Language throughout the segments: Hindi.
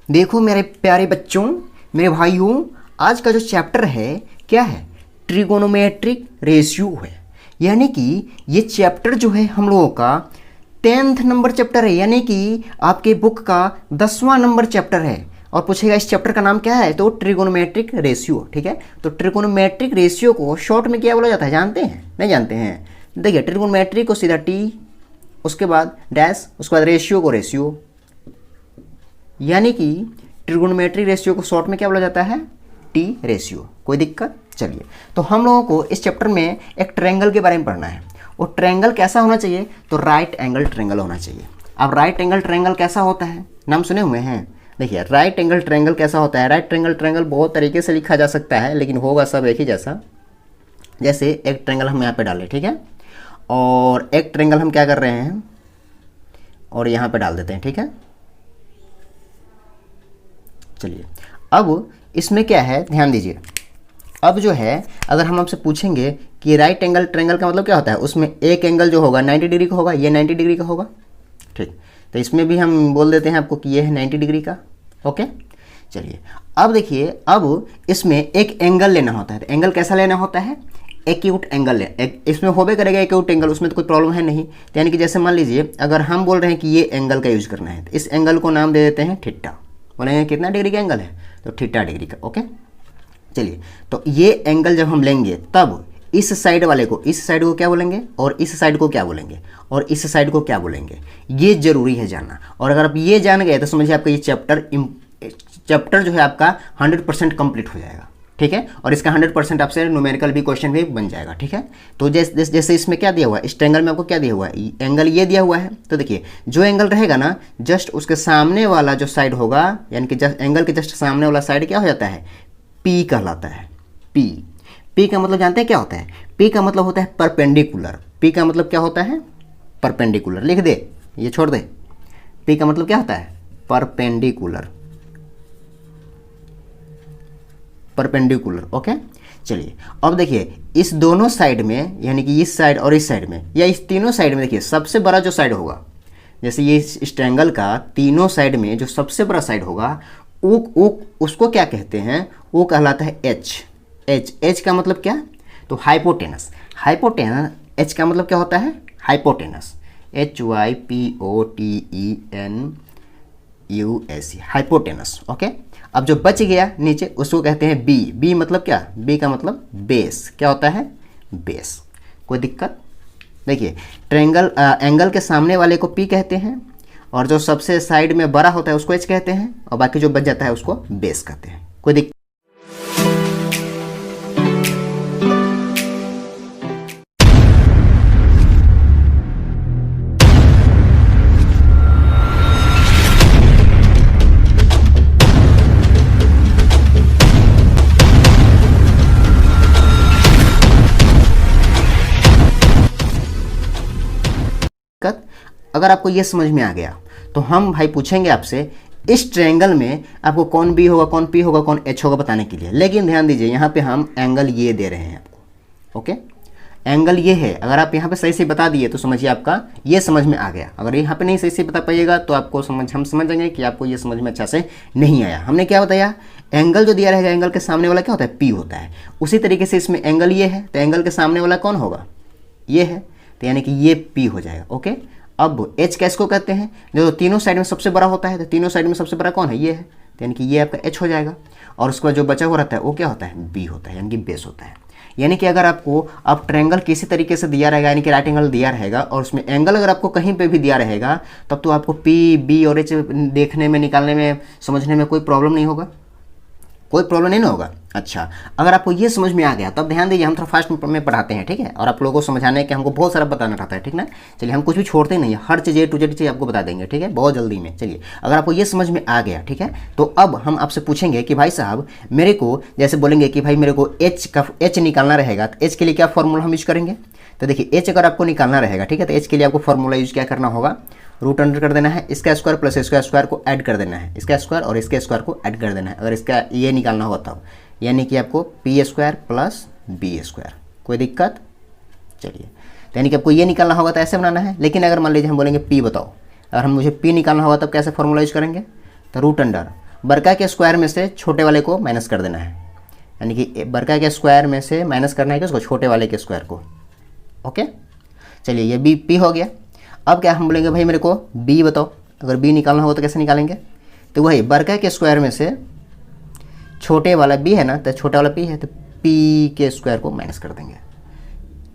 देखो मेरे प्यारे बच्चों, मेरे भाइयों, आज का जो चैप्टर है क्या है? ट्रिगोनोमेट्रिक रेशियो है। यानी कि ये चैप्टर जो है हम लोगों का 10th नंबर चैप्टर है, यानी कि आपके बुक का 10वां नंबर चैप्टर है। और पूछेगा इस चैप्टर का नाम क्या है, तो ट्रिगोनोमेट्रिक रेशियो। ठीक है, तो ट्रिगोनोमेट्रिक रेशियो को शॉर्ट में क्या बोला जाता है, जानते हैं? नहीं जानते हैं? देखिए, ट्रिगोनोमेट्रिक को सीधा टी, उसके बाद डैश, उसके बाद रेशियो को रेशियो, यानी कि ट्रिगोनोमेट्रिक रेशियो को शॉर्ट में क्या बोला जाता है, टी रेशियो। कोई दिक्कत? चलिए, तो हम लोगों को इस चैप्टर में एक ट्रायंगल के बारे में पढ़ना है। वो ट्रायंगल कैसा होना चाहिए, तो राइट एंगल ट्रायंगल होना चाहिए। अब राइट एंगल ट्रायंगल कैसा होता है, नाम सुने हुए हैं? देखिए, राइट एंगल ट्रायंगल कैसा होता है। राइट एंगल ट्रायंगल बहुत तरीके से लिखा जा सकता है, लेकिन होगा सब एक ही जैसा। जैसे एक ट्रायंगल हम यहाँ पे डालें, ठीक है, और एक ट्रायंगल हम क्या कर रहे हैं, और यहाँ पे डाल देते हैं। ठीक है, चलिए, अब इसमें क्या है, ध्यान दीजिए। अब जो है, अगर हम आपसे पूछेंगे कि राइट एंगल ट्रायंगल का मतलब क्या होता है, उसमें एक एंगल जो होगा 90 डिग्री का होगा, ये 90 डिग्री का होगा। ठीक, तो इसमें भी हम बोल देते हैं आपको कि ये है 90 डिग्री का। ओके, चलिए, अब देखिए, अब इसमें एक एंगल लेना होता है। तो एंगल कैसा लेना होता है, एक्यूट एंगल ले। इसमें होबे करेगा एक्यूट एंगल, उसमें तो कोई प्रॉब्लम है नहीं। तो यानी कि जैसे मान लीजिए, अगर हम बोल रहे हैं कि ये एंगल का यूज करना है, तो इस एंगल को नाम दे देते हैं थीटा। बोलेंगे कितना डिग्री का एंगल है, तो थीटा डिग्री का। ओके, चलिए, तो ये एंगल जब हम लेंगे, तब इस साइड वाले को, इस साइड को क्या बोलेंगे, और इस साइड को क्या बोलेंगे, और इस साइड को क्या बोलेंगे, ये जरूरी है जानना। और अगर आप ये जान गए तो समझिए आपका ये चैप्टर जो है आपका 100% कंप्लीट हो जाएगा। ठीक है, और इसका 100% आपसे न्यूमेरिकल भी क्वेश्चन भी बन जाएगा। ठीक है, तो जैसे इसमें क्या दिया हुआ है, इस ट्रायंगल में आपको क्या दिया हुआ है, एंगल ये दिया हुआ है। तो देखिए, जो एंगल रहेगा ना, जस्ट उसके सामने वाला जो साइड होगा, यानी कि जस्ट एंगल के जस्ट सामने वाला साइड क्या हो जाता है, पी कहलाता है। पी, पी का मतलब जानते हैं क्या होता है? पी का मतलब होता है परपेंडिकुलर। पी का मतलब क्या होता है, परपेंडिकुलर। लिख दे, ये छोड़ दे। पी का मतलब क्या होता है, परपेंडिकुलर। परपेंडिकुलर। ओके, चलिए, अब देखिए, इस दोनों साइड में, यानी कि इस साइड और इस साइड में, या इस तीनों साइड में, देखिए सबसे बड़ा जो साइड होगा, जैसे ये इस ट्रायंगल का तीनों साइड में जो सबसे बड़ा साइड होगा, वो उसको क्या कहते हैं, वो कहलाता है एच। एच, एच का मतलब क्या, तो हाइपोटेनस। हाइपोटेनस, एच का मतलब क्या होता है, हाइपोटेनस। HYPOTENUS, hypotenuse. ओके, अब जो बच गया नीचे, उसको कहते हैं बी। बी मतलब क्या, बी का मतलब बेस। क्या होता है, बेस। कोई दिक्कत? देखिए, ट्रायंगल एंगल के सामने वाले को पी कहते हैं, और जो सबसे साइड में बड़ा होता है उसको एच कहते हैं, और बाकी जो बच जाता है उसको बेस कहते हैं। कोई दिक्कत? अगर आपको ये समझ में आ गया, तो हम भाई पूछेंगे आपसे इस ट्रायंगल में आपको कौन बी होगा, कौन पी होगा, कौन एच होगा बताने के लिए। लेकिन ध्यान दीजिए, यहाँ पे हम एंगल ये दे रहे हैं आपको। ओके, एंगल ये है। अगर आप यहाँ पे सही से बता दिए तो समझिए आपका ये समझ में आ गया। अगर यहाँ पे नहीं सही से बता पाइएगा तो आपको हम समझेंगे कि आपको ये समझ में अच्छा से नहीं आया। हमने क्या बताया, एंगल जो दिया रहेगा, एंगल के सामने वाला क्या होता है, पी होता है। उसी तरीके से इसमें एंगल ये है, तो एंगल के सामने वाला कौन होगा, ये है, तो यानी कि ये पी हो जाएगा। ओके, अब एच किसको कहते हैं, जो तीनों साइड में सबसे बड़ा होता है। तो तीनों साइड में सबसे बड़ा कौन है, ये है, तो यानी कि ये आपका एच हो जाएगा। और उसके बाद जो बचा हुआ रहता है वो क्या होता है, बी होता है, यानी कि बेस होता है। यानी कि अगर आपको अब ट्रायंगल किसी तरीके से दिया रहेगा, यानी कि राइट एंगल दिया रहेगा, और उसमें एंगल अगर आपको कहीं पे भी दिया रहेगा, तब तो आपको पी, बी और एच देखने में, निकालने में, समझने में कोई प्रॉब्लम नहीं होगा। कोई प्रॉब्लम नहीं ना होगा। अच्छा, अगर आपको ये समझ में आ गया, तब ध्यान दीजिए, हम थोड़ा फास्ट में पढ़ाते हैं। ठीक है, और आप लोगों को समझाने के हमको बहुत सारा बताना रहता है। ठीक ना, चलिए, हम कुछ भी छोड़ते नहीं है, हर चीज़ A to Z चीज़ आपको बता देंगे। ठीक है, बहुत जल्दी में। चलिए, अगर आपको ये समझ में आ गया, ठीक है, तो अब हम आपसे पूछेंगे कि भाई साहब, मेरे को जैसे बोलेंगे कि भाई मेरे को एच निकालना रहेगा, तो एच के लिए क्या फॉर्मूला हम यूज करेंगे। तो देखिए, एच अगर आपको निकालना रहेगा, ठीक है, तो एच के लिए आपको फॉर्मूला यूज क्या करना होगा, रूट अंडर कर देना है, इसका स्क्वायर प्लस इसका स्क्वायर को ऐड कर देना है, इसका स्क्वायर और इसके स्क्वायर को ऐड कर देना है। अगर इसका ये निकालना होगा तब, यानी कि आपको P square plus B square. कोई दिक्कत? चलिए, तो यानी कि आपको ये निकालना होगा तो ऐसे बनाना है। लेकिन अगर मान लीजिए हम बोलेंगे पी बताओ, अगर हम मुझे पी निकालना होगा तब कैसे फॉर्मूला यूज करेंगे, तो रूट अंडर, बड़का के स्क्वायर में से छोटे वाले को माइनस कर देना है, यानी कि बड़का के स्क्वायर में से माइनस करना है किसको, छोटे वाले के स्क्वायर को। ओके, चलिए ये बी पी हो गया। अब क्या हम बोलेंगे भाई मेरे को बी बताओ, अगर बी निकालना हो तो कैसे निकालेंगे, तो वही बड़का के स्क्वायर में से छोटे वाला बी है ना, तो छोटा वाला पी है, तो पी के स्क्वायर को माइनस कर देंगे।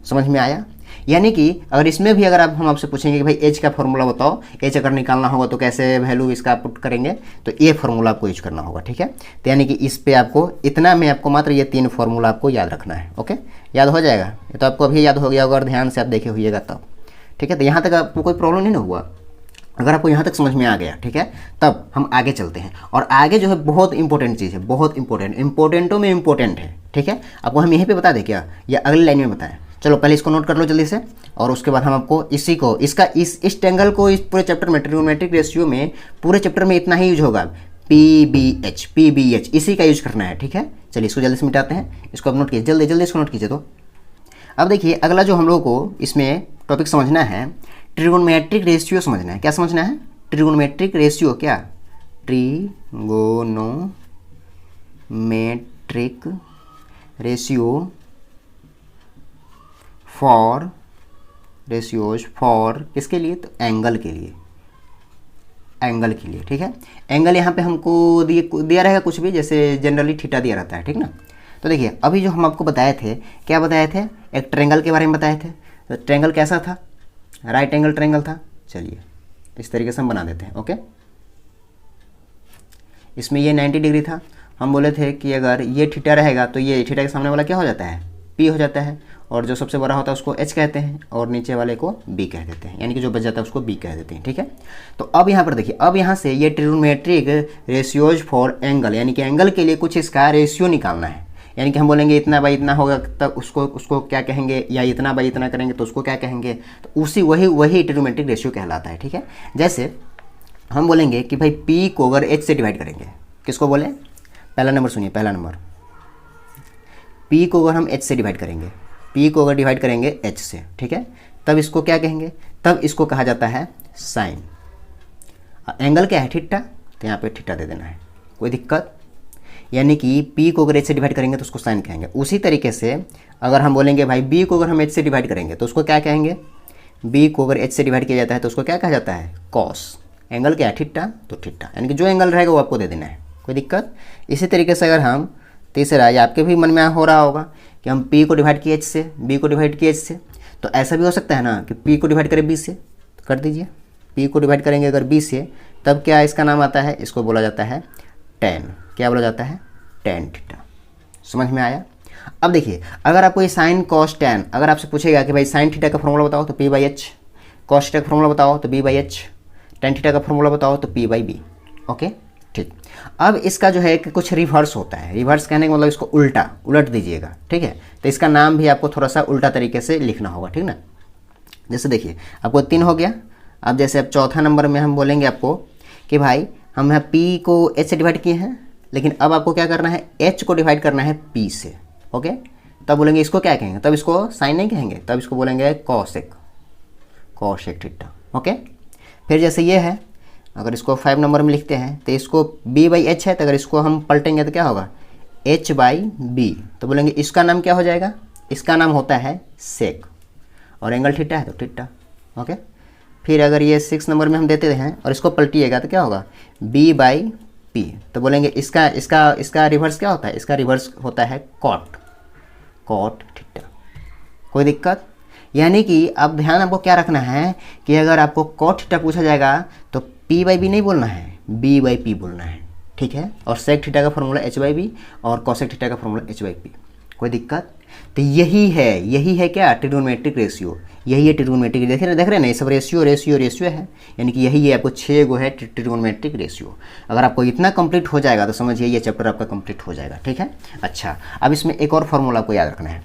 समझ में आया? यानी कि अगर इसमें भी अगर आप हम आपसे पूछेंगे कि भाई एच का फॉर्मूला बताओ, एच अगर निकालना होगा तो कैसे वैल्यू इसका पुट करेंगे, तो ये फार्मूला आपको यूज करना होगा। ठीक है, तो यानी कि इस पे आपको इतना में आपको मात्र ये 3 फार्मूला आपको याद रखना है। ओके, याद हो जाएगा, ये तो आपको अभी याद हो गया, अगर ध्यान से आप देखे हुईएगा तब। ठीक है, तो यहाँ तक आपको कोई प्रॉब्लम नहीं ना हुआ? अगर आपको यहाँ तक समझ में आ गया, ठीक है, तब हम आगे चलते हैं। और आगे जो है बहुत इंपॉर्टेंट चीज़ है, बहुत इंपॉर्टेंट, इंपॉर्टेंटों में इंपॉर्टेंट है। ठीक है, आपको हम यहीं पे बता दें क्या, या अगली लाइन में बताएं? चलो पहले इसको नोट कर लो जल्दी से, और उसके बाद हम आपको इसी को इस ट्रायंगल को इस पूरे चैप्टर में, ट्रिगोनोमेट्रिक रेशियो में पूरे चैप्टर में इतना ही यूज होगा, PBH, इसी का यूज करना है। ठीक है, चलिए इसको जल्दी से मिटाते हैं, इसको आप नोट कीजिए, जल्दी जल्दी इसको नोट कीजिए। तो अब देखिए अगला जो हम लोग को इसमें टॉपिक समझना है, ट्रिगोनोमेट्रिक रेशियो समझना है। क्या समझना है? Trigonometric ratio. क्या? Trigonometric ratio for ratios for किसके लिए? तो एंगल के लिए, एंगल के लिए। ठीक है, एंगल यहाँ पे हमको दिया रहेगा कुछ भी, जैसे जनरली थीटा दिया रहता है। ठीक ना, तो देखिए अभी जो हम आपको बताए थे, क्या बताए थे? एक ट्रायंगल के बारे में बताए थे। तो ट्रायंगल कैसा था? राइट एंगल ट्रायंगल था। चलिए इस तरीके से हम बना देते हैं। ओके, इसमें ये 90 डिग्री था। हम बोले थे कि अगर ये थीटा रहेगा तो ये थीटा के सामने वाला क्या हो जाता है? पी हो जाता है, और जो सबसे बड़ा होता है उसको एच कहते हैं, और नीचे वाले को बी कह देते हैं, यानी कि जो बच जाता है उसको बी कह देते हैं। ठीक है, तो अब यहाँ पर देखिए, अब यहाँ से ये ट्रिगोनोमेट्रिक रेशियोज फॉर एंगल, यानी कि एंगल के लिए कुछ इसका रेशियो निकालना है। यानी कि हम बोलेंगे इतना बाई इतना होगा तब उसको क्या कहेंगे, या इतना बाई इतना करेंगे तो उसको क्या कहेंगे, तो वही ट्रिगोनोमेट्रिक रेशियो कहलाता है। ठीक है, जैसे हम बोलेंगे कि भाई पी को अगर एच से डिवाइड करेंगे, किसको बोले? पहला नंबर सुनिए, पहला नंबर, पी को अगर हम एच से डिवाइड करेंगे, पी को अगर डिवाइड करेंगे एच से, ठीक है, तब इसको क्या कहेंगे? तब इसको कहा जाता है साइन। एंगल क्या है? थीटा, तो यहाँ पे थीटा दे देना है, कोई दिक्कत? यानी कि पी को अगर एच से डिवाइड करेंगे तो उसको साइन कहेंगे। उसी तरीके से अगर हम बोलेंगे भाई बी को अगर हम एच से डिवाइड करेंगे तो उसको क्या कहेंगे? बी को अगर एच से डिवाइड किया जाता है तो उसको क्या कहा जाता है? कॉस। एंगल क्या है? थीटा, तो थीटा, यानी कि जो एंगल रहेगा वो आपको दे देना है, कोई दिक्कत? इसी तरीके से अगर हम तीसरा, ये आपके भी मन में हो रहा होगा कि हम P को डिवाइड किए H से, B को डिवाइड किए H से, तो ऐसा भी हो सकता है ना कि P को डिवाइड करें B से, तो कर दीजिए। P को डिवाइड करेंगे अगर B से, तब क्या इसका नाम आता है? इसको बोला जाता है tan। क्या बोला जाता है? tan theta. समझ में आया? अब देखिए अगर आपको ये साइन कॉस टैन, अगर आपसे पूछेगा कि भाई साइन थीटा का फॉर्मूला बताओ तो P/H, कॉस थीटा का फॉर्मूला बताओ तो B/H, tan थीटा का फॉर्मूला बताओ तो P/B। ओके, ठीक। अब इसका जो है कि कुछ रिवर्स होता है, रिवर्स कहने का मतलब इसको उलट दीजिएगा। ठीक है, तो इसका नाम भी आपको थोड़ा सा उल्टा तरीके से लिखना होगा। ठीक ना, जैसे देखिए आपको 3 हो गया। अब जैसे अब चौथा नंबर में हम बोलेंगे आपको कि भाई हम यहाँ P को H से डिवाइड किए हैं, लेकिन अब आपको क्या करना है? H को डिवाइड करना है P से। ओके, तब बोलेंगे इसको क्या कहेंगे? तब इसको साइन नहीं कहेंगे, तब इसको बोलेंगे कॉसेक थीटा। ओके, फिर जैसे ये है, अगर इसको 5 नंबर में लिखते हैं तो इसको B/H है, तो अगर इसको हम पलटेंगे तो क्या होगा? H/B, तो बोलेंगे इसका नाम क्या हो जाएगा? इसका नाम होता है सेक, और एंगल थीटा है तो थीटा। ओके, फिर अगर ये 6 नंबर में हम देते हैं और इसको पलटिएगा तो क्या होगा? B/P, तो बोलेंगे इसका रिवर्स क्या होता है? इसका रिवर्स होता है कॉट थीटा। कोई दिक्कत? यानी कि अब ध्यान आपको क्या रखना है कि अगर आपको कॉट थीटा पूछा जाएगा तो P/B नहीं बोलना है, B/P बोलना है। ठीक है, और सेक थीटा का फॉर्मूला H/B और कॉसेक थीटा का फॉर्मूला H/P। कोई दिक्कत? तो यही है क्या? Trigonometric ratio. यही है ट्रिगोनोमेट्रिक, देख रहे हैं ना, ये सब रेशियो है, यानी कि यही है आपको 6 गो है ट्रिगोनोमेट्रिक रेशियो। अगर आपको इतना कंप्लीट हो जाएगा तो समझिए ये चैप्टर आपका कंप्लीट हो जाएगा। ठीक है, अच्छा, अब इसमें एक और फार्मूला आपको याद रखना है।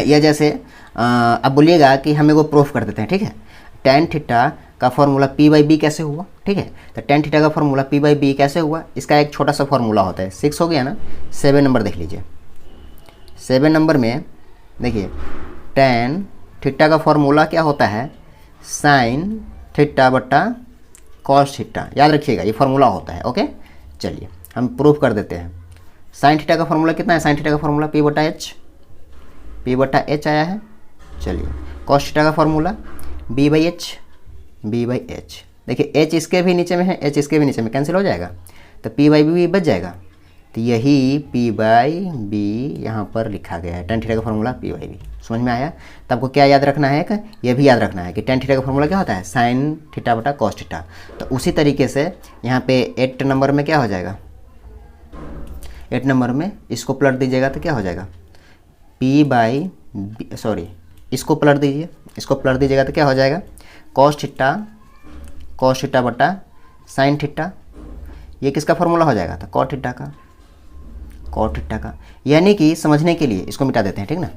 या जैसे अब बोलिएगा कि हमें वो प्रूफ कर देते हैं। ठीक है, tan थीटा का फॉर्मूला P/B कैसे हुआ? ठीक है, तो tan थीटा का फॉर्मूला P/B कैसे हुआ? इसका एक छोटा सा फॉर्मूला होता है। 6 हो गया ना, 7 नंबर देख लीजिए। 7 नंबर में देखिए tan थीटा का फॉर्मूला क्या होता है? साइन थीटा बट्टा कॉस थीटा, याद रखिएगा ये फार्मूला होता है। ओके चलिए हम प्रूफ कर देते हैं। साइन थीटा का फार्मूला कितना है? साइन थीटा का फार्मूला पी बटा एच आया है। चलिए कॉस थीटा का फार्मूला बी बाई एच। देखिए एच इसके भी नीचे में है, एच इसके भी नीचे में, कैंसिल हो जाएगा तो पी बाई बी बच जाएगा। तो यही पी बाई बी यहाँ पर लिखा गया है, टेन थीटा का फार्मूला पी बाई बी। समझ में आया? तो आपको क्या याद रखना है कि ये भी याद रखना है कि टेन थीटा का फार्मूला क्या होता है? साइन थीटा बटा कॉस थीटा। तो उसी तरीके से यहाँ पे 8 नंबर में क्या हो जाएगा? 8 नंबर में इसको पलट दीजिएगा तो क्या हो जाएगा? पी बाई सॉरी इसको पलट दीजिए, इसको पलट दीजिएगा तो क्या हो जाएगा? कॉस थीटा बटा साइन थीटा। ये किसका फार्मूला हो जाएगा? तो कॉट थीटा का। यानी कि समझने के लिए इसको मिटा देते हैं, ठीक ना।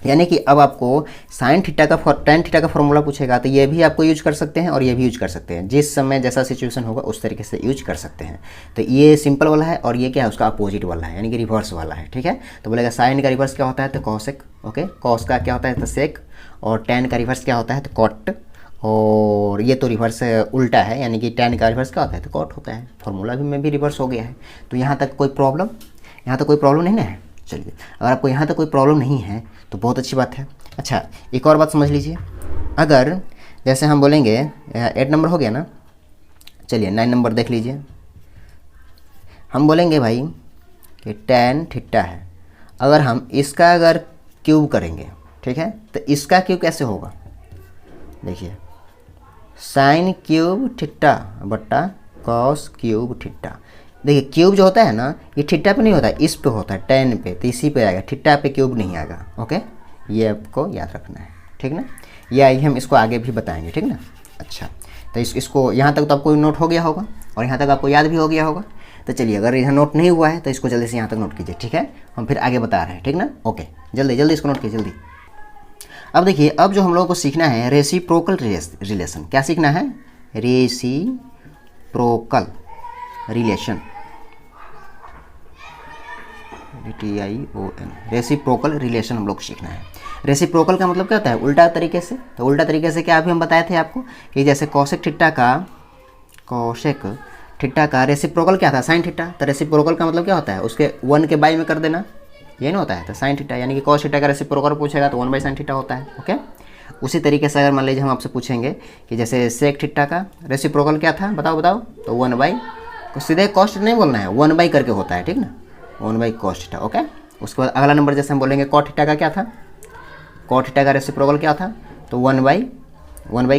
यानी कि अब आपको साइन थीटा का टेन थीटा का फार्मूला पूछेगा तो ये भी आपको यूज कर सकते हैं और ये भी यूज कर सकते हैं, जिस समय जैसा सिचुएशन होगा उस तरीके से यूज कर सकते हैं। तो ये सिंपल वाला है और ये क्या है? उसका अपोजिट वाला है, यानी कि रिवर्स वाला है, ठीक है। तो बोलेगा साइन का रिवर्स क्या होता है? तो कॉसेक। ओके, कॉस का क्या होता है? तो सेक। और टेन का रिवर्स क्या होता है? तो कॉट। और ये तो रिवर्स उल्टा है, यानी कि टेन का रिवर्स क्या होता है? तो कॉट होता है। फार्मूला भी में भी रिवर्स हो गया है। तो यहाँ तक कोई प्रॉब्लम? यहाँ तक कोई प्रॉब्लम नहीं ना है। चलिए अगर आपको यहाँ तक कोई प्रॉब्लम नहीं है तो बहुत अच्छी बात है। अच्छा एक और बात समझ लीजिए, अगर जैसे हम बोलेंगे 8 नंबर हो गया ना, चलिए 9 नंबर देख लीजिए। हम बोलेंगे भाई कि टेन थीटा है, अगर हम इसका अगर क्यूब करेंगे, ठीक है, तो इसका क्यूब कैसे होगा? देखिए साइन क्यूब थीटा बटा कॉस क्यूब थीटा। देखिए क्यूब जो होता है ना ये थीटा पे नहीं होता है, इस पे होता है, टेन पे, तो इसी पे आएगा, थीटा पे क्यूब नहीं आएगा। ओके ये आपको याद रखना है, ठीक ना। ये आइए हम इसको आगे भी बताएंगे, ठीक ना। अच्छा तो इसको यहाँ तक तो आपको नोट हो गया होगा और यहाँ तक आपको याद भी हो गया होगा। तो चलिए अगर यहाँ नोट नहीं हुआ है तो इसको जल्दी से यहाँ तक नोट कीजिए, ठीक है। हम फिर आगे बता रहे हैं, ठीक ना। ओके जल्दी जल्दी इसको नोट कीजिए जल्दी। अब देखिए अब जो हम लोगों को सीखना है रेसिप्रोकल रिलेशन। क्या सीखना है? Reciprocal relation, RTION, reciprocal relation हम लोग को सीखना है। रेसिप्रोकल का मतलब क्या होता है? उल्टा तरीके से। तो उल्टा तरीके से क्या अभी हम बताए थे आपको कि जैसे कॉसेक थीटा का रेसिप्रोकल क्या था? Sine theta. तो रेसिप्रोकल का मतलब क्या होता है? उसके 1 के बाई में कर देना, ये नहीं होता है। तो साइन थीटा यानी कि कॉस थीटा का रेसिप्रोकल पूछेगा तो 1 बाई साइन थीटा होता है। ओके उसी तरीके से अगर मान लीजिए हम आपसे पूछेंगे कि जैसे सेक थीटा का रेसिप्रोकल क्या था? बताओ तो 1 बाई, सीधे कॉस्ट नहीं बोलना है, 1 बाई करके होता है, ठीक ना, 1 बाई कॉस थीटा। ओके उसके बाद अगला नंबर जैसे हम बोलेंगे कॉट थीटा का क्या था? कॉट थीटा का रेसिप्रोकल क्या था? तो 1 बाई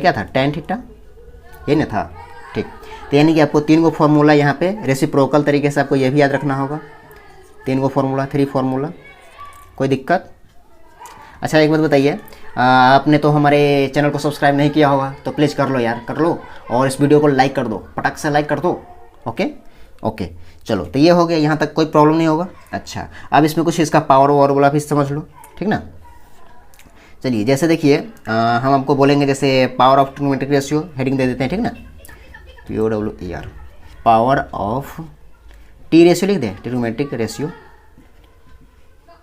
क्या था? टेन थीटा, ये ना था, ठीक। तो यानी कि आपको 3 फॉर्मूला यहाँ पे रेसिप्रोकल तरीके से आपको ये भी याद रखना होगा। 3 फॉर्मूला, 3 फॉर्मूला, कोई दिक्कत? अच्छा एक बात बताइए, आपने तो हमारे चैनल को सब्सक्राइब नहीं किया होगा तो प्लीज़ कर लो यार, कर लो, और इस वीडियो को लाइक कर दो, पटक से लाइक कर दो। ओके चलो तो ये हो गया, यहाँ तक कोई प्रॉब्लम नहीं होगा। अच्छा अब इसमें कुछ इसका पावर वाला भी समझ लो, ठीक ना। चलिए जैसे देखिए हम आपको बोलेंगे जैसे power of trigonometric ratio, heading दे देते हैं, ठीक ना, POWER, power of T ratio लिख दें, ट्रिग्नोमेट्रिक रेशियो,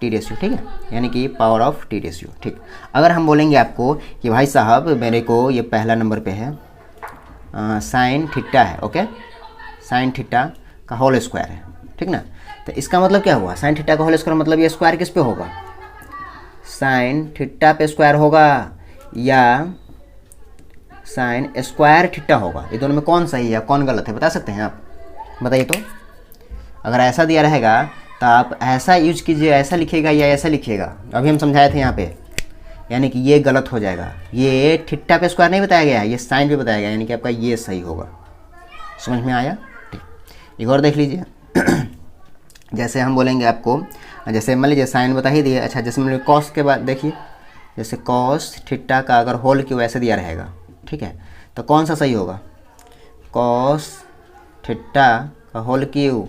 टी रेशियो, ठीक है, यानी कि पावर ऑफ टी रेशियो, ठीक। अगर हम बोलेंगे आपको कि भाई साहब मेरे को ये पहला नंबर पे है साइन थीटा है, ओके, साइन थीटा का होल स्क्वायर है, ठीक ना। तो इसका मतलब क्या हुआ? साइन थीटा का होल स्क्वायर मतलब ये स्क्वायर किस पे होगा? साइन थीटा पे स्क्वायर होगा या साइन स्क्वायर थीटा होगा? ये दोनों में कौन सही है कौन गलत है बता सकते हैं आप? बताइए तो। अगर ऐसा दिया रहेगा तो आप ऐसा यूज कीजिए, ऐसा लिखिएगा या ऐसा लिखिएगा। अभी हम समझाए थे यहाँ पे, यानी कि ये गलत हो जाएगा, ये थीटा पे स्क्वायर नहीं बताया गया है, ये साइन पे बताया गया, यानी कि आपका ये सही होगा। समझ में आया? ठीक, एक और देख लीजिए जैसे हम बोलेंगे आपको, जैसे मान लीजिए साइन बता ही दिए। अच्छा जैसे मैंने कॉस के बाद देखिए, जैसे कॉस थीटा का अगर होल क्यू ऐसे दिया रहेगा, ठीक है, तो कौन सा सही होगा? कॉस थीटा का होल क्यू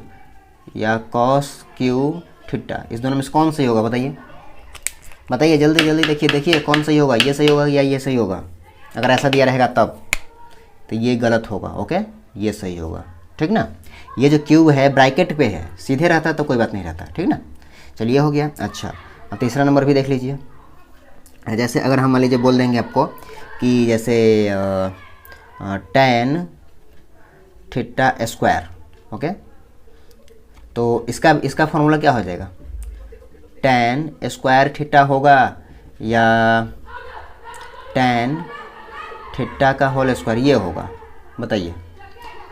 या कॉस क्यू थीटा, इस दोनों में से कौन सही होगा? बताइए जल्दी जल्दी, देखिए कौन सही होगा? ये सही होगा या ये सही होगा? अगर ऐसा दिया रहेगा तब तो ये गलत होगा, ओके, ये सही होगा, ठीक ना। ये जो क्यूब है ब्रैकेट पे है, सीधे रहता तो कोई बात नहीं रहता, ठीक ना। चलिए हो गया। अच्छा अब तीसरा नंबर भी देख लीजिए। जैसे अगर हम मान लीजिए बोल देंगे आपको कि जैसे टेन थीटा स्क्वायर। ओके, तो इसका फॉर्मूला क्या हो जाएगा, tan स्क्वायर थीटा होगा या tan थीटा का होल स्क्वायर, ये होगा, बताइए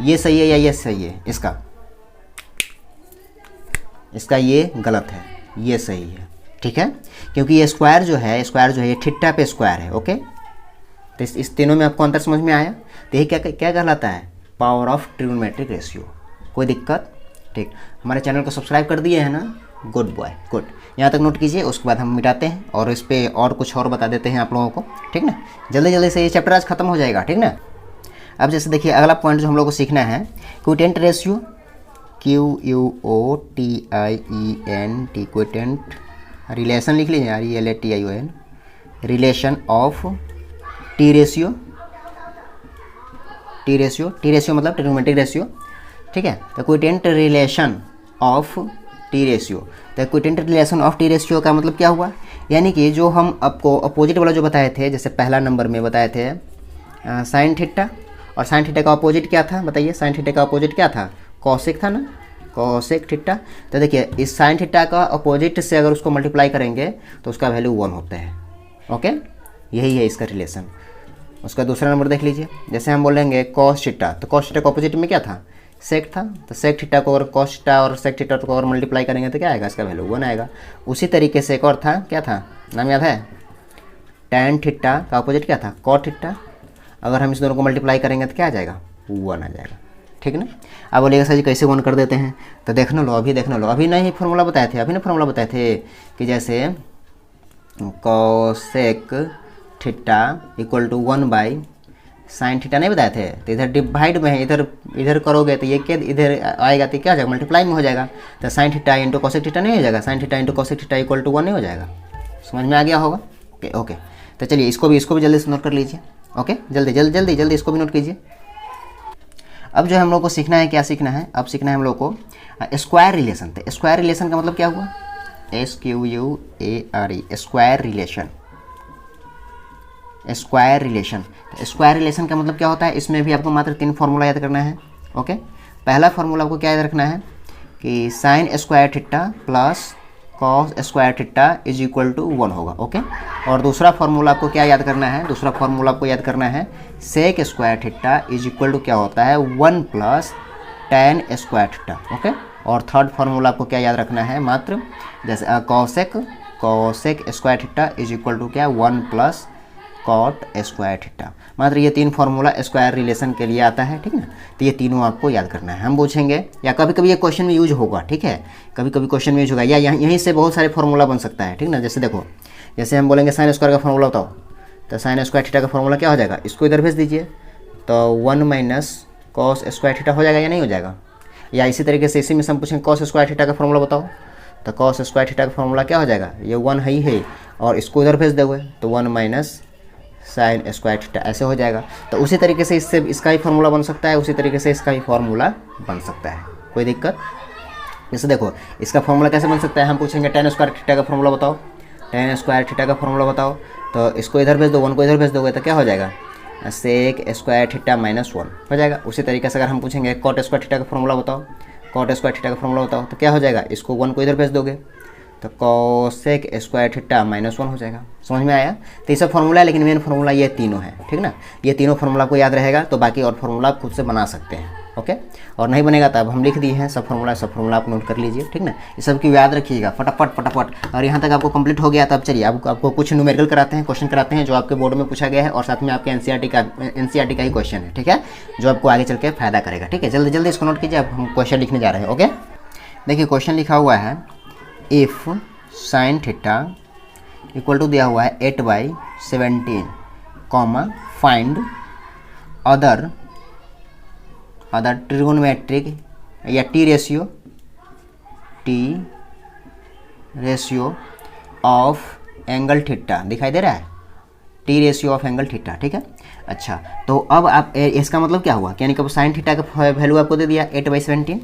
ये सही है या ये सही है? इसका ये गलत है, ये सही है, ठीक है, क्योंकि ये स्क्वायर जो है ये थीटा पे स्क्वायर है। ओके, तो इस तीनों में आपको अंतर समझ में आया? तो ये क्या क्या कहलाता है, पावर ऑफ ट्रिग्नोमेट्रिक रेशियो। कोई दिक्कत? ठीक, हमारे चैनल को सब्सक्राइब कर दिए हैं ना, गुड बॉय, गुड। यहाँ तक नोट कीजिए, उसके बाद हम मिटाते हैं और इस पर और कुछ और बता देते हैं आप लोगों को, ठीक ना। जल्दी जल्दी से ये चैप्टर आज खत्म हो जाएगा, ठीक ना। अब जैसे देखिए अगला पॉइंट जो हम लोग को सीखना है, क्विटेंट रेशियो, QUOTIENT, क्विटेंट, रिलेशन लिख लीजिए यार, RELATION, relation of T ratio मतलब ट्रिग्नोमेट्रिक रेशियो, ठीक है। तो क्विटेंट रिलेशन ऑफ टी रेशियो, तो क्विटेंट रिलेशन ऑफ टी रेशियो का मतलब क्या हुआ, यानी कि जो हम आपको अपोजिट वाला जो बताए थे, जैसे पहला नंबर में बताए थे साइन थीटा, और साइन थीटा का अपोजिट क्या था, बताइए, साइन थीटा का अपोजिट क्या था, कॉसेक था ना, कॉसेक थीटा। तो देखिए इस साइन थीटा का अपोजिट से अगर उसको मल्टीप्लाई करेंगे तो उसका वैल्यू 1 होता है। ओके, यही है इसका रिलेशन। उसका दूसरा नंबर देख लीजिए, जैसे हम बोलेंगे कॉस थीटा, तो कॉस थीटा का अपोजिट में क्या था, सेक था, तो सेक थीटा को अगर कॉस थीटा और सेक थीटा को अगर मल्टीप्लाई करेंगे तो क्या आएगा, इसका वैल्यू 1 आएगा। उसी तरीके से एक और था, क्या था, नाम याद है, टैन थीटा का अपोजिट क्या था, कॉट थीटा, अगर हम इस दोनों को मल्टीप्लाई करेंगे तो क्या आ जाएगा, 1 आ जाएगा, ठीक ना। अब बोलिएगा सर जी कैसे 1 कर देते हैं, तो देखना लो, अभी नहीं फॉर्मूला बताए थे, कि जैसे cosec theta equal to 1 by sine theta नहीं बताए थे, तो इधर डिवाइड में है, इधर करोगे तो ये क्या इधर आएगा तो क्या हो जाएगा, मल्टीप्लाई में हो जाएगा, तो sine theta into cosec theta नहीं हो जाएगा, sine theta into cosec theta equal to 1 नहीं हो जाएगा। समझ में आ गया होगा? ओके, तो चलिए इसको भी जल्दी से नोट कर लीजिए। ओके, जल्दी इसको भी नोट कीजिए। अब जो हम लोग को सीखना है, क्या सीखना है, अब सीखना है हम लोग को स्क्वायर रिलेशन। तो स्क्वायर रिलेशन का मतलब क्या हुआ, SQUARE, square relation. Square relation का मतलब क्या होता है, इसमें भी आपको मात्र 3 फार्मूला याद करना है। ओके, पहला फार्मूला आपको क्या याद रखना है कि sine square theta plus cos square theta is equal to 1 होगा। ओके, और दूसरा फार्मूला आपको क्या याद करना है, sec square theta is equal to क्या होता है, 1 plus tan square theta. Okay, और थर्ड फार्मूला आपको क्या याद रखना है, मात्र जैसे cosec square theta is equal to क्या, 1 प्लस कॉट स्क्वायर थीटा। मात्र ये 3 फार्मूला स्क्वायर रिलेशन के लिए आता है, ठीक है। तो ये तीनों आपको याद करना है। हम पूछेंगे या कभी कभी ये क्वेश्चन में यूज होगा, ठीक है, कभी क्वेश्चन में यूज होगा, या यहीं से बहुत सारे फार्मूला बन सकता है, ठीक ना। जैसे देखो, जैसे हम बोलेंगे साइन स्क्वायर का फार्मूला बताओ, तो साइन स्क्वायर थीटा का फार्मूला क्या हो जाएगा, इसको इधर भेज दीजिए, तो 1 माइनस कॉस स्क्वायर थीटा हो जाएगा या नहीं हो जाएगा। या इसी तरीके से इसी में हम पूछेंगे कॉस स्क्वायर थीटा का फार्मूला बताओ, तो कॉस स्क्वायर थीटा का फार्मूला क्या हो जाएगा, ये 1 ही है, और इसको इधर भेज दोगे तो 1 माइनस साइन स्क्वायर थीटा, ऐसे हो जाएगा। तो उसी तरीके से इसका ही फार्मूला बन सकता है, उसी तरीके से इसका ही फार्मूला बन सकता है। कोई दिक्कत? जैसे देखो इसका फार्मूला कैसे बन सकता है, हम पूछेंगे tan स्क्वायर थीटा का फार्मूला बताओ, तो इसको इधर भेज दो, 1 को इधर भेज दोगे तो क्या हो जाएगा, सेक स्क्वायर थीटा माइनस 1 हो जाएगा। उसी तरीके से अगर हम पूछेंगे कॉट स्क्वायर थीटा का फार्मूला बताओ, तो क्या हो जाएगा, इसको 1 को इधर भेज दोगे तो कॉसेक स्क्वायर थीटा माइनस 1 हो जाएगा। समझ में आया? तो ये सब फार्मूला है, लेकिन मेन फार्मूला ये तीनों है, ठीक ना। ये तीनों फार्मूला आपको याद रहेगा, तो बाकी और फार्मूला आप खुद से बना सकते हैं। ओके, और नहीं बनेगा तो अब हम लिख दिए हैं सब फार्मूला आप नोट कर लीजिए, ठीक ना। ये सब की याद रखिएगा फटाफट। और यहाँ तक आपको कंप्लीट हो गया, तब चलिए आपको कुछ न्यूमेरिकल कराते हैं, क्वेश्चन कराते हैं जो आपके बोर्ड में पूछा गया है, और साथ में आपके एनसीईआरटी का ही क्वेश्चन है, ठीक है, जो आपको आगे चल के फायदा करेगा, ठीक है। जल्दी इसको नोट कीजिए, अब हम क्वेश्चन लिखने जा रहे हैं। ओके, देखिए क्वेश्चन लिखा हुआ है, if sine theta equal to दिया हुआ है 8/17, फाइंड अदर ट्रिग्नोमेट्रिक या T ratio of angle theta, दिखाई दे रहा है, T ratio of angle theta, ठीक है। अच्छा, तो अब आप इसका मतलब क्या हुआ, यानी कि साइन थीटा का वैल्यू आपको दे दिया 8/17,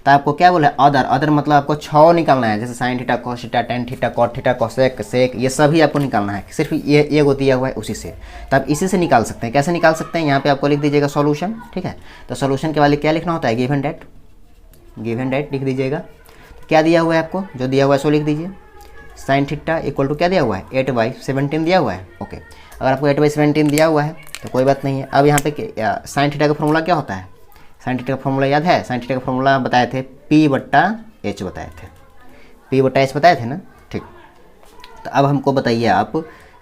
तो आपको क्या बोला है, अदर। अदर मतलब आपको 6 निकालना है, जैसे sine theta, cos theta, tan theta, cot theta, cosec, sec, ये सभी आपको निकालना है। सिर्फ ये को दिया हुआ है उसी से, तो आप इसी से निकाल सकते हैं। कैसे निकाल सकते हैं, यहाँ पे आपको लिख दीजिएगा सॉल्यूशन, ठीक है। तो सॉल्यूशन के वाले क्या लिखना होता है, गिवन डेट, गिवन डेट लिख दीजिएगा। क्या दिया हुआ है आपको, जो दिया हुआ है सो लिख दीजिए। साइन थीटा इक्वल टू क्या दिया हुआ है, 8/17 दिया हुआ है, ओके। अगर आपको 8/17 दिया हुआ है तो कोई बात नहीं है। अब यहाँ पे साइन थीटा का फॉर्मूला क्या होता है, साइन थीटा का फॉर्मूला याद है, साइन थीटा का फॉर्मूला बताए थे, P/H बताए थे, P/H बताए थे ना, ठीक। तो अब हमको बताइए आप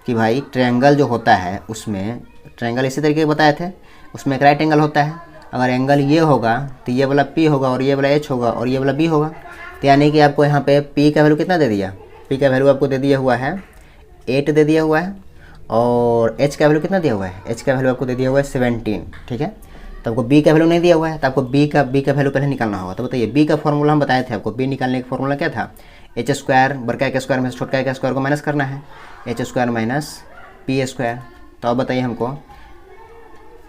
कि भाई ट्रायंगल जो होता है उसमें, ट्रायंगल इसी तरीके बताए थे, उसमें एक राइट एंगल होता है। अगर एंगल ये होगा तो ये वाला P होगा और ये वाला H होगा और ये वाला B होगा। तो यानी कि आपको यहाँ पे P का वैल्यू कितना दे दिया, P का वैल्यू आपको दे दिया हुआ है 8 दे दिया हुआ है, और H का वैल्यू कितना दिया हुआ है, H का वैल्यू आपको दे दिया हुआ है 17, ठीक है। तो आपको B का वैल्यू नहीं दिया हुआ है, तो आपको B का वैल्यू पहले निकालना होगा। तो बताइए B का फॉर्मूला हम बताए थे आपको, B निकालने का फॉर्मूला क्या था, H² बड़का का स्क्वायर में से छोटका का स्क्वायर को माइनस करना है, H² माइनस P²। तो अब बताइए हमको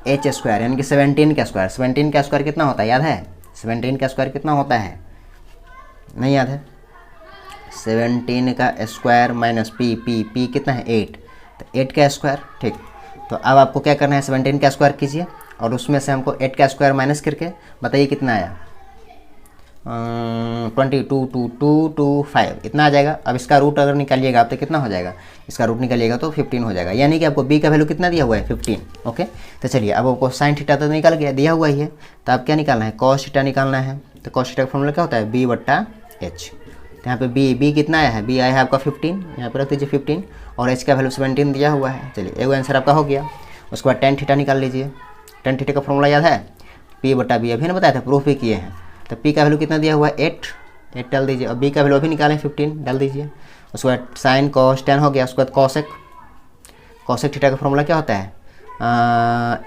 H² यानी कि 17 का स्क्वायर, 17 का स्क्वायर कितना होता है याद है, 17 का स्क्वायर कितना होता है, नहीं याद है, 17 का स्क्वायर माइनस P कितना है 8, तो 8 का स्क्वायर, ठीक। तो अब आपको क्या करना है, 17 का स्क्वायर कीजिए और उसमें से हमको 8 का स्क्वायर माइनस करके बताइए कितना आया, 22,225 इतना आ जाएगा। अब इसका रूट अगर निकालिएगा आप तो कितना हो जाएगा, इसका रूट निकालिएगा तो 15 हो जाएगा, यानी कि आपको B का वैल्यू कितना दिया हुआ है 15, ओके। तो चलिए अब आपको साइन थीटा तो निकल गया, दिया हुआ ही है, तो आप क्या निकालना है, कॉस थीटा निकालना है। तो कॉस थीटा का फॉर्मूला क्या होता है, B/H। तो यहाँ पे B कितना आया है, B आया है आपका 15, यहाँ पे रख दीजिए 15, और H का वैल्यू 17 दिया हुआ है। चलिए एगो आंसर आपका हो गया। उसके बाद टेन थीटा निकाल लीजिए, टेन थीटा का फॉर्मूला याद है, P/B, अभी ना बताया था, प्रूफ भी किए हैं। तो P का वैल्यू कितना दिया हुआ है 8 डाल दीजिए, और B का वैल्यू अभी निकालें 15 डाल दीजिए। उसके बाद साइन कॉस टेन हो गया। उसके बाद कॉसेक थीटा का फॉर्मूला क्या होता है,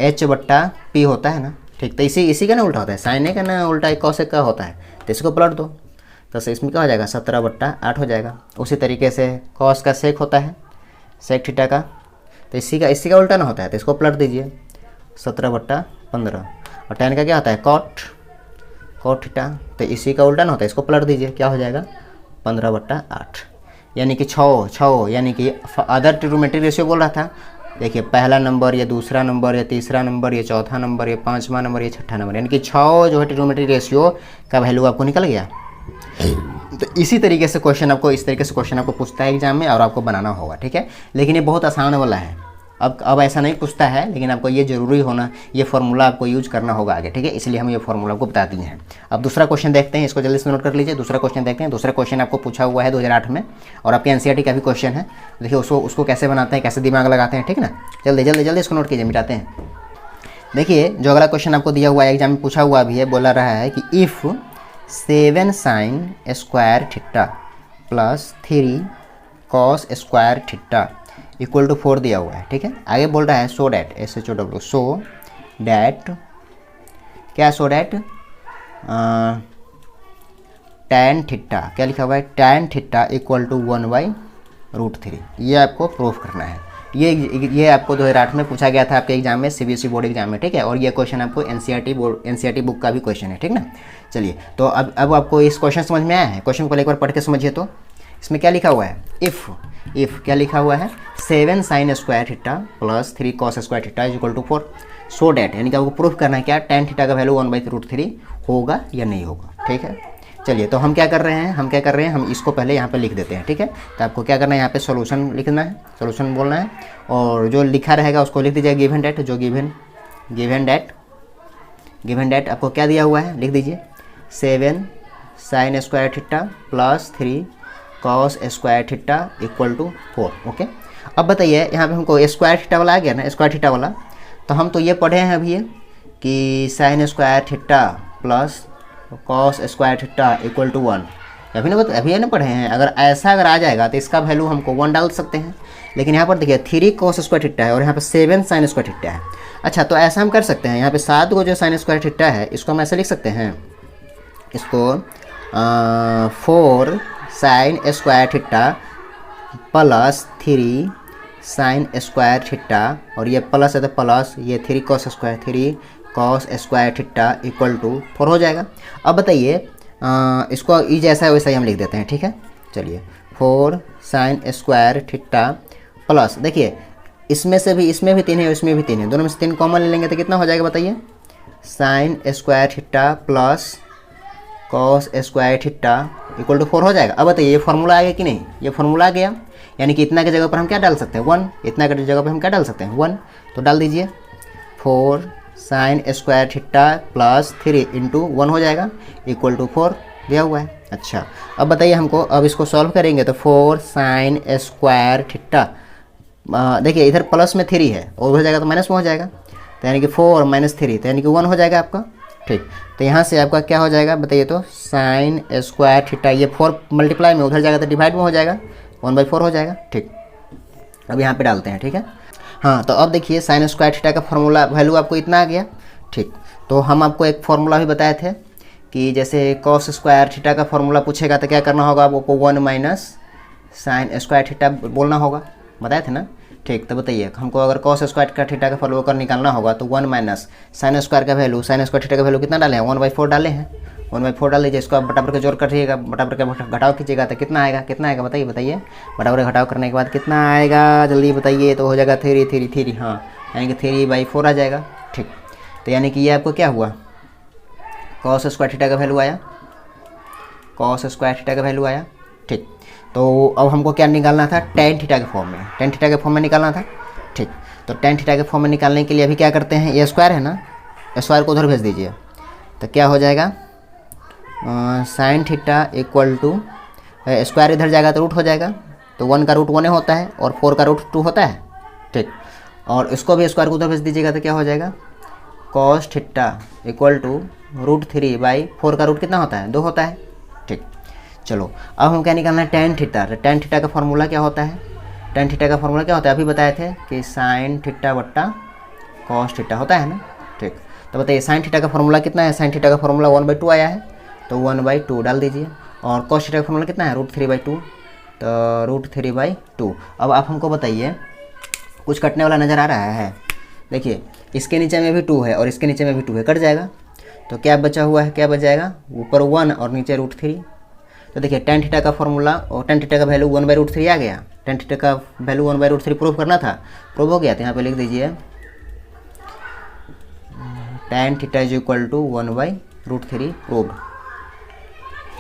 H/P होता है ना, ठीक। तो इसी का ना उल्टा होता है, साइन का ना उल्टा कॉसेक का होता है, तो इसको पलट दो, तो इसमें क्या हो जाएगा 17/8 हो जाएगा। उसी तरीके से कॉस का सेक होता है, सेक थीटा का, तो इसी का उल्टा ना होता है, तो इसको पलट दीजिए 17/15। और टेन का क्या होता है कॉट थीटा, तो इसी का उल्टा ना होता है, इसको पलट दीजिए, क्या हो जाएगा 15/8, यानी कि 6, यानी कि अदर ट्रिग्नोमेट्री रेशियो बोल रहा था। देखिए पहला नंबर, ये दूसरा नंबर, ये तीसरा नंबर, ये चौथा नंबर, ये पाँचवा नंबर, ये छठा नंबर, यानी कि 6 जो है ट्रिग्नोमेट्री रेशियो का वैल्यू आपको निकल गया। तो इसी तरीके से क्वेश्चन आपको, इस तरीके से क्वेश्चन आपको पूछता है एग्जाम में, और आपको बनाना होगा, ठीक है। लेकिन ये बहुत आसान वाला है, अब ऐसा नहीं पूछता है, लेकिन आपको ये जरूरी होना, ये फार्मूला आपको यूज करना होगा आगे, ठीक है। इसलिए हम ये फार्मूला आपको बता दिए हैं। अब दूसरा क्वेश्चन देखते हैं, इसको जल्दी से नोट कर लीजिए। दूसरा क्वेश्चन देखते हैं। दूसरा क्वेश्चन आपको पूछा हुआ है 2008 में, और आपके एनसीईआरटी का भी क्वेश्चन है। देखिए उसको कैसे बनाते हैं, कैसे दिमाग लगाते हैं, ठीक ना। जल्दी इसको नोट कीजिए, मिटाते हैं। देखिए जो अगला क्वेश्चन आपको दिया हुआ है, एग्जाम में पूछा हुआ भी है, बोला रहा है कि if 7 sin square theta plus 3 cos square theta equal to 4 दिया हुआ है, ठीक है। आगे बोल रहा है so that, SHOW, so that क्या, सो डैट tan थीटा, क्या लिखा हुआ है, tan थीटा इक्वल टू 1/√3। ये आपको प्रूफ करना है। ये आपको 2008 में पूछा गया था आपके एग्जाम में, CBSE बोर्ड एग्जाम में, ठीक है। और ये क्वेश्चन आपको एनसीईआरटी बुक का भी क्वेश्चन है, ठीक ना। चलिए तो अब आपको इस क्वेश्चन समझ में आया है। क्वेश्चन को एक बार पढ़ के समझिए। तो इसमें क्या लिखा हुआ है, इफ़ क्या लिखा हुआ है, 7 sin square theta plus 3 cos square theta is equal to 4, so that, यानी कि आपको प्रूफ करना है क्या, tan थीटा का वैल्यू 1/√3 होगा या नहीं होगा, ठीक है। चलिए तो हम क्या कर रहे हैं, हम इसको पहले यहाँ पे लिख देते हैं, ठीक है। तो आपको क्या करना है, यहाँ पे सॉल्यूशन लिखना है, सॉल्यूशन बोलना है, और जो लिखा रहेगा उसको लिख दीजिए गिवन डेट, जो गिवन डेट आपको क्या दिया हुआ है लिख दीजिए, 7 sin square theta plus 3 cos square theta equal to 4, okay. अब बताइए यहाँ पे हमको स्क्वायर थीटा वाला आ गया ना, स्क्वायर थीटा वाला, तो हम तो ये पढ़े हैं अभी कि sin square theta plus cos square theta equal to 1, अभी ना पढ़े हैं। अगर आ जाएगा तो इसका वैल्यू हमको 1 डाल सकते हैं, लेकिन यहाँ पर देखिए 3 cos स्क्वायर थीटा है और यहाँ पे 7 sin स्क्वायर थीटा है। अच्छा तो ऐसा हम कर सकते हैं, यहाँ पे 7 को जो sin स्क्वायर थीटा है इसको हम ऐसे लिख सकते हैं, इसको 4 sin square theta plus 3 sin square theta, और ये प्लस है तो प्लस ये 3 cos square theta equal to 4 हो जाएगा। अब बताइए इसको ई जैसा है वैसा ही हम लिख देते हैं, ठीक है। चलिए 4 साइन स्क्वायर थीटा प्लस, देखिए इसमें से भी, इसमें भी 3 है, इसमें भी 3 है, दोनों में से 3 कॉमन ले लेंगे तो कितना हो जाएगा बताइए, sine square theta plus cos square theta equal to 4 हो जाएगा। अब बताइए ये फार्मूला आ गया कि नहीं, ये फार्मूला आ गया, यानी कि इतना की जगह पर हम क्या डाल सकते हैं 1, इतना की जगह पर हम क्या डाल सकते हैं 1, तो डाल दीजिए 4 sign square theta plus 3 into 1 हो जाएगा इक्वल टू 4 दिया हुआ है। अच्छा अब बताइए हमको, अब इसको सॉल्व करेंगे तो 4 साइन स्क्वायर थीटा, देखिए इधर प्लस में 3 है और हो जाएगा तो माइनस में हो जाएगा, तो यानी कि 4 माइनस 3 तो यानी कि 1 हो जाएगा आपका, ठीक। तो यहाँ से आपका क्या हो जाएगा बताइए, तो साइन स्क्वायर थीटा, ये 4 मल्टीप्लाई में उधर जाएगा तो डिवाइड में हो जाएगा, 1/4 हो जाएगा, ठीक। अब यहाँ पे डालते हैं, ठीक है। हाँ तो अब देखिए साइन स्क्वायर थीटा का फॉर्मूला वैल्यू आपको इतना आ गया, ठीक। तो हम आपको एक फॉर्मूला भी बताए थे कि जैसे कॉस स्क्वायर थीटा का फॉर्मूला पूछेगा तो क्या करना होगा आपको, 1 माइनस साइन स्क्वायर थीटा बोलना होगा, बताए थे ना, ठीक। तो बताइए हमको अगर कॉस स्क्वायर का थीटा का फॉर्मूला कर निकालना होगा तो 1 माइनस साइन स्क्वायर का वैल्यू, साइन स्क्वायर थीटा का वैल्यू कितना डाले हैं 1/4 डाले हैं, 1/4 डाल दीजिए, इसको आप बटा के जोड़ करिएगा, बटा के घटाव कीजिएगा तो कितना आएगा, कितना आएगा बताइए, बटा के घटाव करने के बाद कितना आएगा जल्दी बताइए, तो हो जाएगा 3 हाँ, यानी कि 3/4 आ जाएगा, ठीक। तो यानी कि ये आपको क्या हुआ, कॉस स्क्वायर थीटा का वैल्यू आया, कॉस स्क्वायर थीटा का वैल्यू आया, ठीक। तो अब हमको क्या निकालना था, टेन थीटा के फॉर्म में, टेन थीटा के फॉर्म में निकालना था, ठीक। तो टेन थीटा के फॉर्म में निकालने के लिए अभी क्या करते हैं, ये स्क्वायर है ना, स्क्वायर को उधर भेज दीजिए, तो क्या हो जाएगा sine theta equal to, square इधर जाएगा तो रूट हो जाएगा, तो 1 का रूट 1 होता है और 4 का रूट 2 होता है, ठीक। और इसको भी स्क्वायर को उधर भेज दीजिएगा तो क्या हो जाएगा, कॉस थीटा इक्वल टू √3/4 का रूट कितना होता है 2 होता है, ठीक। चलो अब हम क्या निकालना है, टेन थीटा, तो टेन थीटा का फॉर्मूला क्या होता है, टेन थीटा का फॉर्मूला क्या होता है, अभी बताए थे कि साइन थीटा बट्टा कॉस थीटा होता है ना, ठीक। तो बताइए साइन थीटा का फॉर्मूला कितना है, साइन थीटा का फॉर्मूला 1/2 आया है, तो 1/2 डाल दीजिए, और कॉस थीटा का फॉर्मूला कितना है √3/2, तो √3/2। अब आप हमको बताइए कुछ कटने वाला नज़र आ रहा है, देखिए इसके नीचे में भी 2 है और इसके नीचे में भी 2 है, कट जाएगा, तो क्या बचा हुआ है, क्या बच जाएगा, ऊपर 1 और नीचे √3। तो देखिए टेन थीटा का फॉर्मूला और टेन थीटा का वैल्यू 1/√3 आ गया, टेन थीटा का वैल्यू 1/√3 प्रूव करना था, प्रूव हो गया, तो यहाँ पे लिख दीजिए tan theta is equal to 1/√3 proved.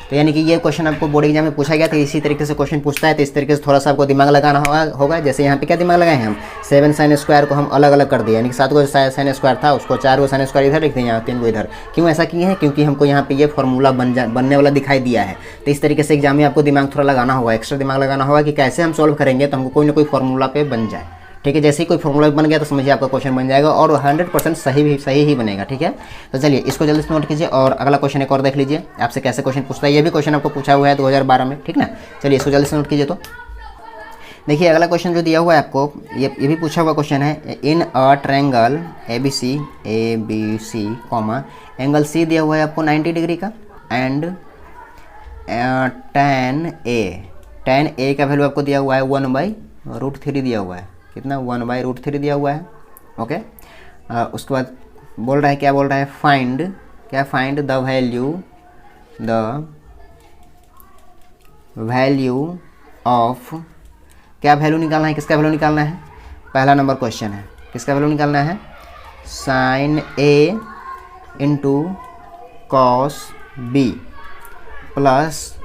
तो यानी कि ये क्वेश्चन आपको बोर्ड एग्जाम में पूछा गया था, इसी तरीके से क्वेश्चन पूछता है, तो इस तरीके से थोड़ा सा आपको दिमाग लगाना होगा। जैसे यहाँ पे क्या दिमाग लगाए हैं हम, 7 साइन स्क्वायर को हम अलग अलग कर दिए, यानी कि 7 गो साइन स्क्वायर था, उसको 4 गो साइन स्क्वायर इधर लिख दिए, यहाँ 3 गो इधर। क्यों ऐसा किए हैं, क्योंकि हमको यहाँ पे ये फॉर्मूला बनने वाला दिखाई दिया है। तो इस तरीके से एग्जाम में आपको दिमाग थोड़ा लगाना होगा, एक्स्ट्रा दिमाग लगाना होगा कि कैसे हम सॉल्व करेंगे तो हमको कोई ना कोई फॉर्मूला पे बन जाए, ठीक है। जैसे ही कोई फॉर्मूला बन गया तो समझिए आपका क्वेश्चन बन जाएगा और 100% सही ही बनेगा, ठीक है। तो चलिए इसको जल्दी से नोट कीजिए और अगला क्वेश्चन एक और देख लीजिए, आपसे कैसे क्वेश्चन पूछता है, ये भी क्वेश्चन आपको पूछा हुआ है 2012 में, ठीक ना। चलिए इसको जल्दी से नोट कीजिए। तो देखिए अगला क्वेश्चन जो दिया हुआ है आपको, ये भी पूछा हुआ क्वेश्चन है, in a triangle ABC comma angle C दिया हुआ है आपको 90 डिग्री का, एंड tan A का वैल्यू आपको दिया हुआ है 1/√3 दिया हुआ है, कितना 1/√3 दिया हुआ है, ओके। उसके बाद बोल रहा है, क्या बोल रहा है, फाइंड द वैल्यू ऑफ, क्या वैल्यू निकालना है, किसका वैल्यू निकालना है, पहला नंबर क्वेश्चन है, किसका वैल्यू निकालना है, sine A into cos B plus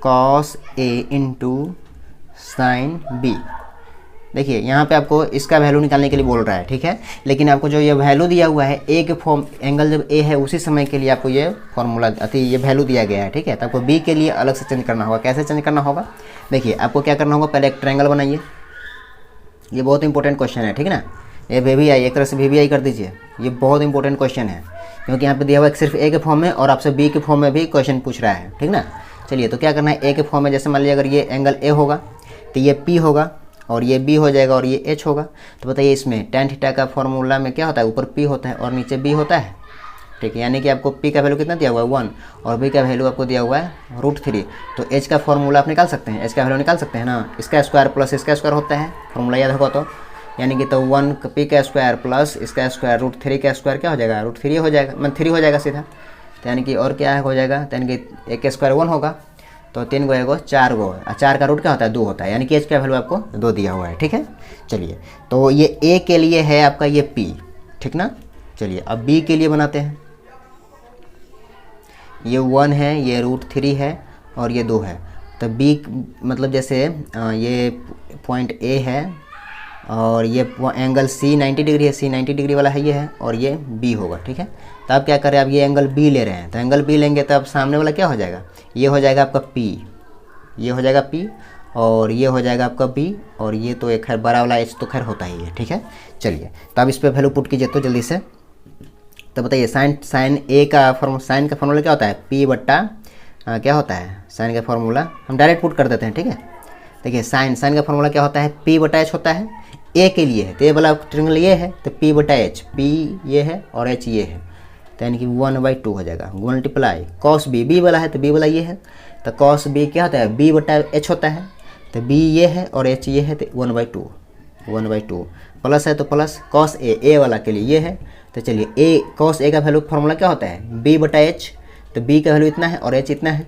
cos A into sine B। देखिए यहाँ पे आपको इसका वैल्यू निकालने के लिए बोल रहा है, ठीक है। लेकिन आपको जो ये वैल्यू दिया हुआ है ए के फॉर्म, एंगल जब ए है उसी समय के लिए आपको ये फॉर्मूला ये वैल्यू दिया गया है, ठीक है। तो आपको बी के लिए अलग से चेंज करना होगा, कैसे चेंज करना होगा, देखिए आपको क्या करना होगा, पहले एक ट्रायंगल बनाइए, ये बहुत इंपॉर्टेंट क्वेश्चन है, ठीक है ना। ये VBI एक तरह से VBI कर दीजिए, ये बहुत इंपॉर्टेंट क्वेश्चन है क्योंकि यहाँ पे दिया हुआ है सिर्फ ए के फॉर्म में और आपसे बी के फॉर्म में भी क्वेश्चन पूछ रहा है, ठीक ना। चलिए तो क्या करना है, ए के फॉर्म में जैसे मान लीजिए अगर ये एंगल ए होगा तो ये P होगा और ये B हो जाएगा और ये H होगा। तो बताइए इसमें tan थीटा का फॉर्मूला में क्या होता है, ऊपर P होता है और नीचे B होता है, ठीक है। यानी कि आपको P का वैल्यू कितना दिया हुआ है 1 और B का वैल्यू आपको दिया हुआ है √3। तो H का फॉर्मूला आप निकाल सकते हैं, H का वैल्यू निकाल सकते हैं ना, इसका स्क्वायर प्लस इसका स्क्वायर होता है, फॉर्मूला याद होगा तो, यानी कि तो 1 P का स्क्वायर प्लस इसका स्क्वायर √3 का स्क्वायर क्या हो जाएगा, √3 हो जाएगा, मतलब 3 हो जाएगा सीधा। तो यानी कि और क्या हो जाएगा, तो यानी कि एक स्क्वायर 1 होगा, तो 3 गो 1 4 गो, 4 का रूट क्या होता है 2 होता है, यानी कि एच का वैल्यू आपको 2 दिया हुआ है। ठीक है, चलिए तो ये ए के लिए है आपका ये पी, ठीक ना। चलिए अब बी के लिए बनाते हैं, ये 1 है, ये √3 है और ये 2 है। तो बी मतलब जैसे ये पॉइंट ए है और ये एंगल सी 90 डिग्री है, सी 90 डिग्री वाला है ये है, और ये बी होगा। ठीक है, तो आप क्या करें, आप ये एंगल बी ले रहे हैं, तो एंगल बी लेंगे तो अब सामने वाला क्या हो जाएगा, ये हो जाएगा आपका पी, ये हो जाएगा पी और ये हो जाएगा आपका बी, और ये तो एक खैर बड़ा वाला एच तो खैर होता ही है। ठीक है, चलिए तो अब इस पर वैल्यू पुट कीजिए तो जल्दी से। तो बताइए साइन ए का साइन का फॉर्मूला क्या होता है, पी बट्टा क्या होता है, साइन का फॉर्मूला हम डायरेक्ट पुट कर देते हैं। ठीक है, देखिए साइन का फॉर्मूला क्या होता है, पी बटा एच होता है, ए के लिए है तो ये वाला ट्रिंगल ये है, तो पी बटा एच, पी ये है और एच ये है, तो यानी कि 1/2 हो जाएगा, मल्टीप्लाई कॉस बी वाला है तो बी वाला ये है, तो कॉस बी क्या होता है, बी बटा एच होता है, तो बी ये है और एच ये है, तो 1/2 प्लस है तो प्लस कॉस ए वाला के लिए ये है, तो चलिए ए कॉस ए का वैल्यू फॉर्मूला क्या होता है, बी बटा एच, तो बी का वैल्यू इतना है और एच इतना है,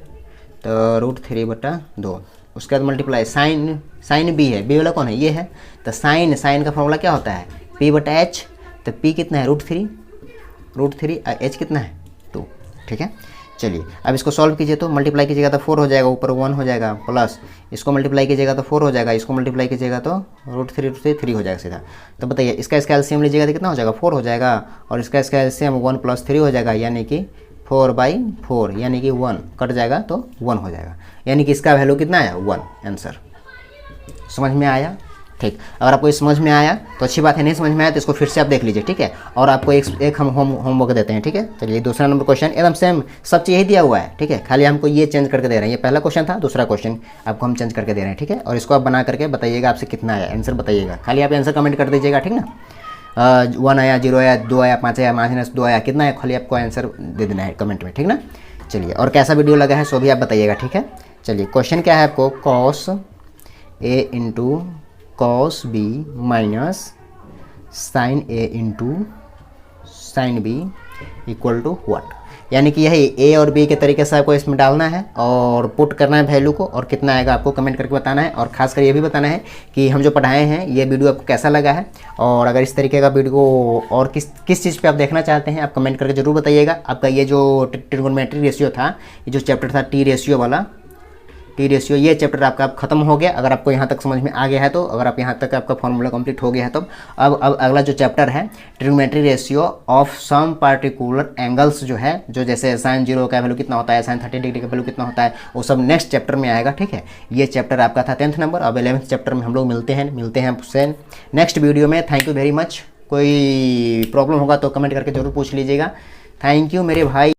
तो √3/2, उसके बाद मल्टीप्लाई साइन बी है, बी वाला कौन है ये है, तो साइन का फॉर्मूला क्या होता है, पी बटा एच, तो पी कितना है √3 एच कितना है 2। ठीक है, चलिए अब इसको सॉल्व कीजिए, तो मल्टीप्लाई कीजिएगा तो 4 हो जाएगा, ऊपर 1 हो जाएगा, प्लस इसको मल्टीप्लाई कीजिएगा तो 4 हो जाएगा, इसको मल्टीप्लाई कीजिएगा तो √3 हो जाएगा सीधा। तो बताइए इसका एलसीएम लीजिएगा तो कितना हो जाएगा, 4 हो जाएगा, और इसका एलसीएम 1 + 3 हो जाएगा, यानी कि 4/4, यानी कि 1 कट जाएगा तो 1 हो जाएगा, यानी कि इसका वैल्यू कितना आया 1, आंसर। समझ में आया, ठीक। अगर आपको ये समझ में आया तो अच्छी बात है, नहीं समझ में आया तो इसको फिर से आप देख लीजिए। ठीक है, और आपको एक हम होमवर्क देते हैं। ठीक है, चलिए दूसरा नंबर क्वेश्चन एकदम सेम, सब चीज़ यही दिया हुआ है। ठीक है, खाली हमको ये चेंज करके दे रहे हैं, ये पहला क्वेश्चन था, दूसरा क्वेश्चन आपको हम चेंज करके दे रहे हैं। ठीक है, और इसको आप बना करके बताइएगा आपसे कितना आया, आंसर बताइएगा, खाली आप आंसर कमेंट कर दीजिएगा। ठीक ना, 1 आया, 0 आया, 2 आया, 5 आया, -2 आया, कितना है, खाली आपको आंसर दे देना है कमेंट में। ठीक ना, चलिए और कैसा वीडियो लगा है सो भी आप बताइएगा। ठीक है, चलिए क्वेश्चन क्या है आपको, cos A × cos B minus sin A × sin B equal to what, यानी कि यही A और B के तरीके से आपको इसमें डालना है और पुट करना है वैल्यू को, और कितना आएगा आपको कमेंट करके बताना है। और खासकर ये भी बताना है कि हम जो पढ़ाए हैं ये वीडियो आपको कैसा लगा है, और अगर इस तरीके का वीडियो और किस चीज़ पे आप देखना चाहते हैं आप कमेंट करके जरूर बताइएगा। आपका ये जो ट्रिगोनोमेट्री रेशियो था, ये जो चैप्टर था टी रेशियो वाला, टी रेशियो, ये चैप्टर आपका अब खत्म हो गया। अगर आपको यहाँ तक समझ में आ गया है तो, अगर आप यहाँ तक आपका फॉर्मूला कंप्लीट हो गया है तो अब अगला जो चैप्टर है trigonometry ratio of some particular angles जो है, जो जैसे sin 0 का वैल्यू कितना होता है, sin 30 डिग्री का वैल्यू कितना होता है, वो सब नेक्स्ट चैप्टर में आएगा। ठीक है, ये चैप्टर आपका था 10th नंबर। अब 11th चैप्टर में हम लोग मिलते हैं आपसे नेक्स्ट वीडियो में। Thank you very much. कोई प्रॉब्लम होगा तो कमेंट करके जरूर पूछ लीजिएगा। थैंक यू मेरे भाई।